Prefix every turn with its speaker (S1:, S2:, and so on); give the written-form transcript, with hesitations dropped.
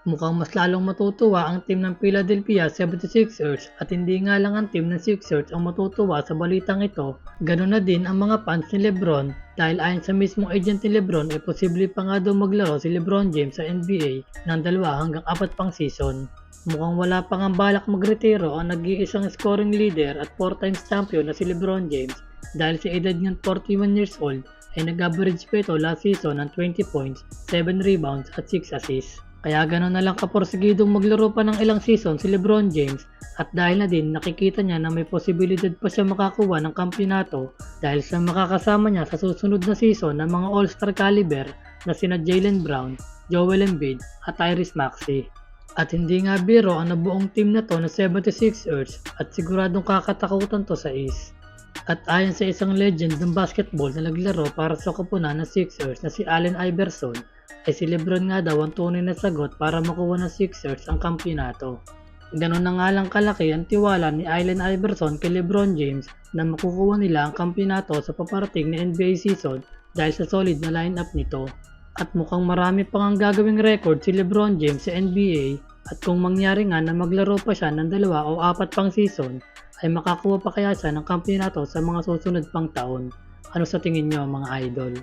S1: Mukhang mas lalong matutuwa ang team ng Philadelphia 76ers at hindi nga lang ang team ng Sixers ang matutuwa sa balitang ito, ganoon na din ang mga fans ni Lebron dahil ayon sa mismong agent ni Lebron ay posible pa nga daw maglaro si Lebron James sa NBA ng 2 hanggang 4 pang season. Mukhang wala pang ang balak magretiro ang nag-iisang scoring leader at 4 times champion na si Lebron James dahil sa edad niyang 41 years old ay nag-average pa ito last season ng 20 points, 7 rebounds at 6 assists. Kaya gano'n na lang kaporsigidong maglaro pa ng ilang season si Lebron James at dahil na din nakikita niya na may posibilidad pa siya makakuha ng kampyonato dahil sa makakasama niya sa susunod na season ng mga All-Star caliber na sina Jaylen Brown, Joel Embiid at Tyrese Maxey. At hindi nga biro ang nabuong team na to na 76ers at siguradong kakatakutan to sa East. At ayon sa isang legend ng basketball na naglaro para sa koponan ng Sixers na si Allen Iverson, ay si Lebron nga daw ang tunay na sagot para makuha ng Sixers ang kampyonato. Ganon na nga lang kalaki ang tiwala ni Allen Iverson kay Lebron James na makukuha nila ang kampyonato sa paparating na NBA season dahil sa solid na lineup nito. At mukhang marami pang ang gagawing record si Lebron James sa NBA at kung mangyari nga na maglaro pa siya ng 2 o 4 pang season ay makakuha pa kaya siya ng kampyonato sa mga susunod pang taon. Ano sa tingin nyo mga idol?